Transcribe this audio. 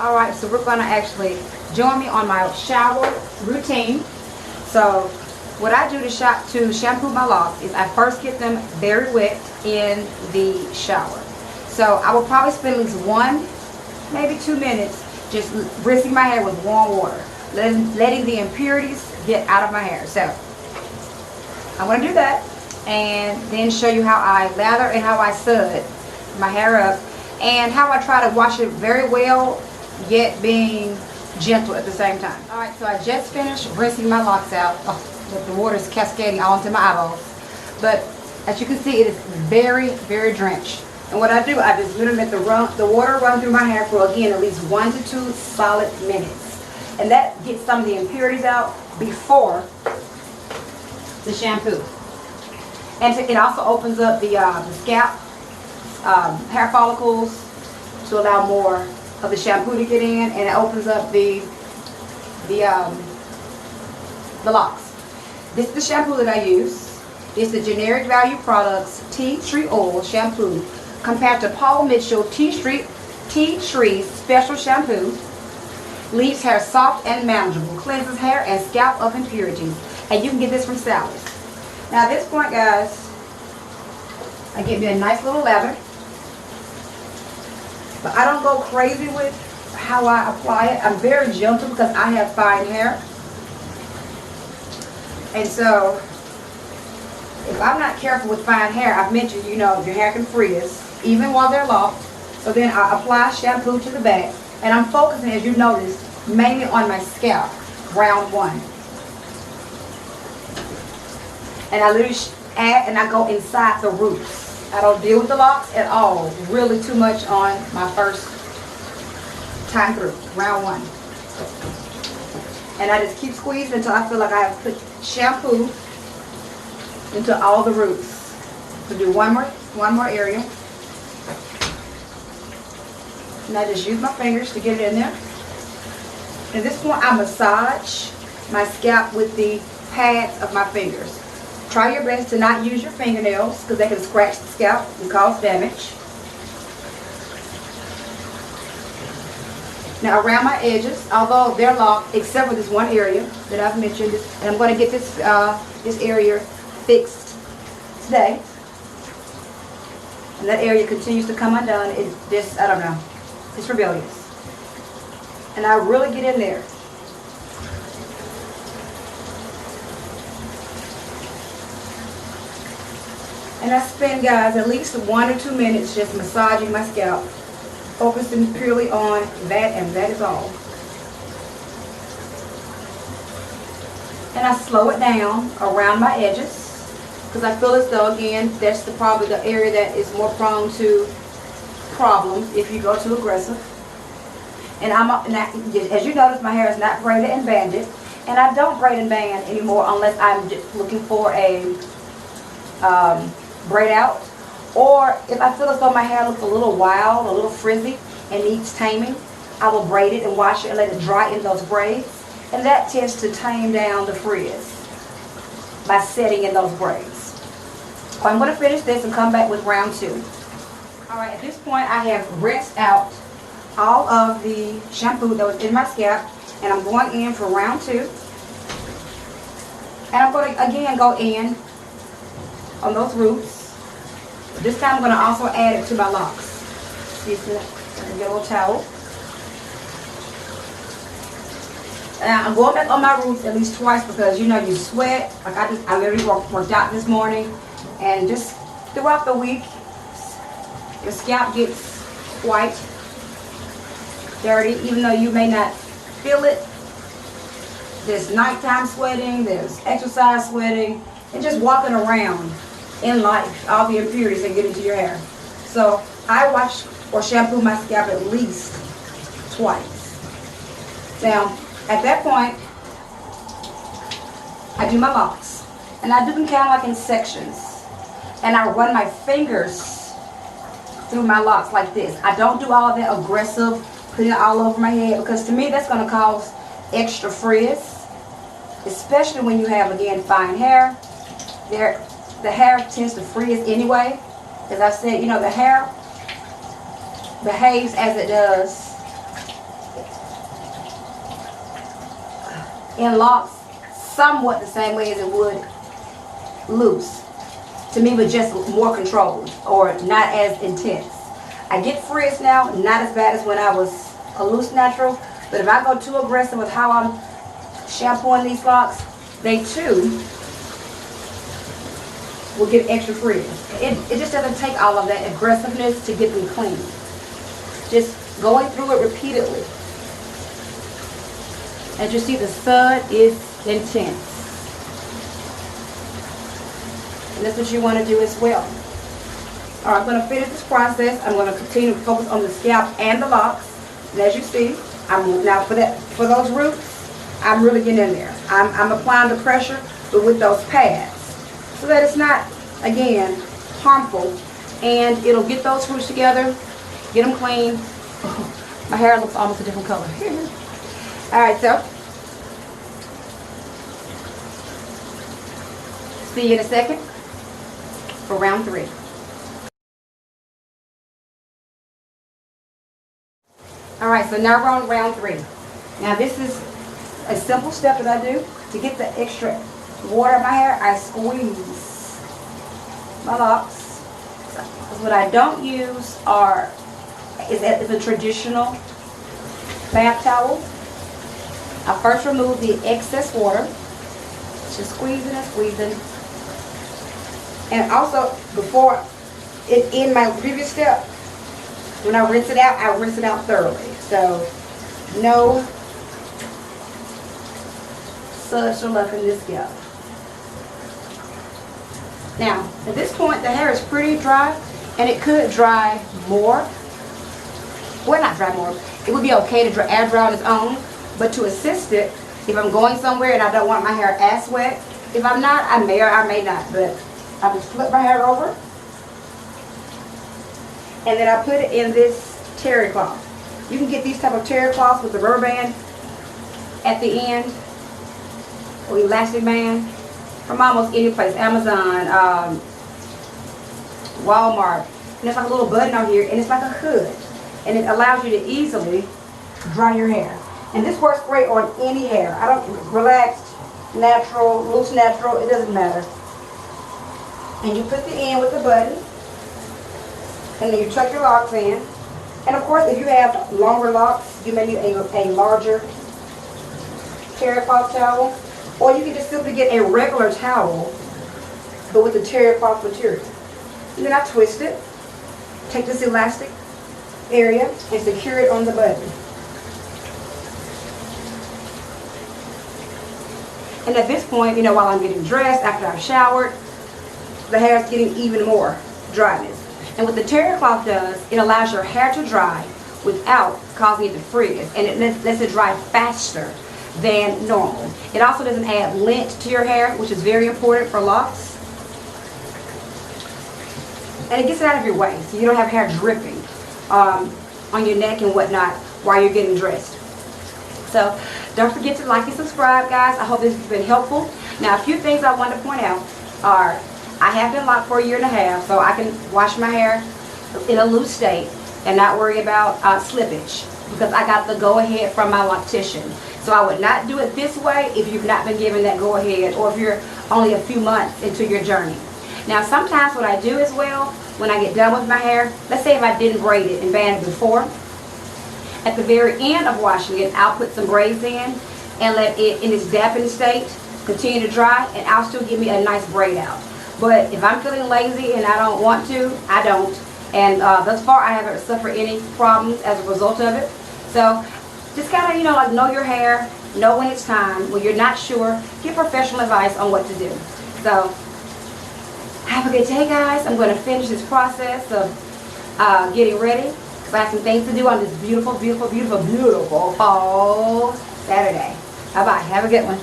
Alright, so we're going to actually join me on my shower routine. So what I do to shampoo my locks is I first get them very wet in the shower. So I will probably spend at least 1, maybe 2 minutes just rinsing my hair with warm water, letting the impurities get out of my hair. So I'm going to do that and then show you how I lather and how I sud my hair up and how I try to wash it very well, yet being gentle at the same time. Alright, so I just finished rinsing my locks out. Oh, the water is cascading all into my eyeballs. But as you can see, it is very, very drenched. And what I do, I just literally let the water run through my hair for, again, at least 1 to 2 solid minutes. And that gets some of the impurities out before the shampoo. And it also opens up the scalp, hair follicles to allow more of the shampoo to get in, and it opens up the locks. This is the shampoo that I use. It's the generic value products tea tree oil shampoo compared to Paul Mitchell tea tree special shampoo. Leaves hair soft and manageable, cleanses hair and scalp of impurities, and you can get this from Sally's. Now at this point, guys, I give you a nice little lather. But I don't go crazy with how I apply it. I'm very gentle because I have fine hair. And so, if I'm not careful with fine hair, I've mentioned, you know, your hair can frizz, even while they're locked. So then I apply shampoo to the back. And I'm focusing, as you notice, mainly on my scalp, round 1. And I literally add and I go inside the roots. I don't deal with the locks at all, really too much on my first time through, round 1. And I just keep squeezing until I feel like I have put shampoo into all the roots. So do one more area. And I just use my fingers to get it in there. At this point, I massage my scalp with the pads of my fingers. Try your best to not use your fingernails because they can scratch the scalp and cause damage. Now around my edges, although they're locked, except for this one area that I've mentioned, and I'm going to get this this area fixed today. And that area continues to come undone. It's just, I don't know, it's rebellious. And I really get in there. And I spend, guys, at least 1 or 2 minutes just massaging my scalp, focusing purely on that, and that is all. And I slow it down around my edges, because I feel as though, again, that's probably the area that is more prone to problems if you go too aggressive. And as you notice, my hair is not braided and banded, and I don't braid and band anymore unless I'm just looking for a braid out, or if I feel as though my hair looks a little wild, a little frizzy, and needs taming, I will braid it and wash it and let it dry in those braids, and that tends to tame down the frizz by setting in those braids. So I'm going to finish this and come back with round 2. Alright, at this point I have rinsed out all of the shampoo that was in my scalp, and I'm going in for round 2. And I'm going to again go in on those roots. This time I'm going to also add it to my locks. See, so I can get a little towel. And I'm going back on my roots at least twice because, you know, you sweat. Like I literally worked out this morning, and just throughout the week, your scalp gets quite dirty, even though you may not feel it. There's nighttime sweating, there's exercise sweating, and just walking around in life, all the impurities that get into your hair. So I wash or shampoo my scalp at least twice. Now, at that point, I do my locks. And I do them kind of like in sections. And I run my fingers through my locks like this. I don't do all that aggressive, putting it all over my head, because to me that's going to cause extra frizz. Especially when you have, again, fine hair. The hair tends to frizz anyway. As I said, you know, the hair behaves as it does in locks somewhat the same way as it would loose. To me, but just more controlled or not as intense. I get frizz now, not as bad as when I was a loose natural, but if I go too aggressive with how I'm shampooing these locks, they too will get extra frizz. It just doesn't take all of that aggressiveness to get them clean. Just going through it repeatedly. As you see, the thud is intense. And that's what you want to do as well. All right, I'm going to finish this process. I'm going to continue to focus on the scalp and the locks. And as you see, now for those roots, I'm really getting in there. I'm applying the pressure, but with those pads, so that it's not, again, harmful, and it'll get those roots together, get them clean. My hair looks almost a different color. All right, so see you in a second for round 3. All right, so now we're on round 3. Now this is a simple step that I do to get the extra water in my hair. I squeeze my locks. So what I don't use is a traditional bath towel. I first remove the excess water, just squeezing and squeezing. And also, before in my previous step, when I rinse it out thoroughly. So, no such luck in this guy. Now, at this point, the hair is pretty dry, and it could dry more. Well, not dry more. It would be okay to air dry on its own, but to assist it, if I'm going somewhere and I don't want my hair as wet, if I'm not, I may or I may not, but I just flip my hair over, and then I put it in this terry cloth. You can get these type of terry cloths with the rubber band at the end, or elastic band, from almost any place, Amazon, Walmart. And it's like a little button on here, and it's like a hood, and it allows you to easily dry your hair. And this works great on any hair. I don't, relaxed, natural, loose natural, it doesn't matter. And you put the end with the button, and then you tuck your locks in. And of course, if you have longer locks, you may need a larger terry cloth towel, or you can just simply get a regular towel, but with the terry cloth material. And then I twist it, take this elastic area, and secure it on the button. And at this point, you know, while I'm getting dressed, after I've showered, the hair is getting even more dryness. And what the terry cloth does, it allows your hair to dry without causing it to frizz, and it lets it dry faster than normal. It also doesn't add lint to your hair, which is very important for locks. And it gets it out of your way, so you don't have hair dripping on your neck and whatnot while you're getting dressed. So don't forget to like and subscribe, guys. I hope this has been helpful. Now, a few things I want to point out are, I have been locked for a year and a half, so I can wash my hair in a loose state and not worry about slippage, because I got the go-ahead from my loctician. So I would not do it this way if you've not been given that go-ahead, or if you're only a few months into your journey. Now, sometimes what I do as well, when I get done with my hair, let's say if I didn't braid it and band it before, at the very end of washing it, I'll put some braids in and let it, in its dampened state, continue to dry, and I'll still give me a nice braid out. But if I'm feeling lazy and I don't want to, I don't. And thus far, I haven't suffered any problems as a result of it. So just kind of, you know, like, know your hair, know when it's time. When you're not sure, get professional advice on what to do. So have a good day, guys. I'm going to finish this process of getting ready, because I have some things to do on this beautiful, beautiful, beautiful, beautiful fall Saturday. Bye-bye. Have a good one.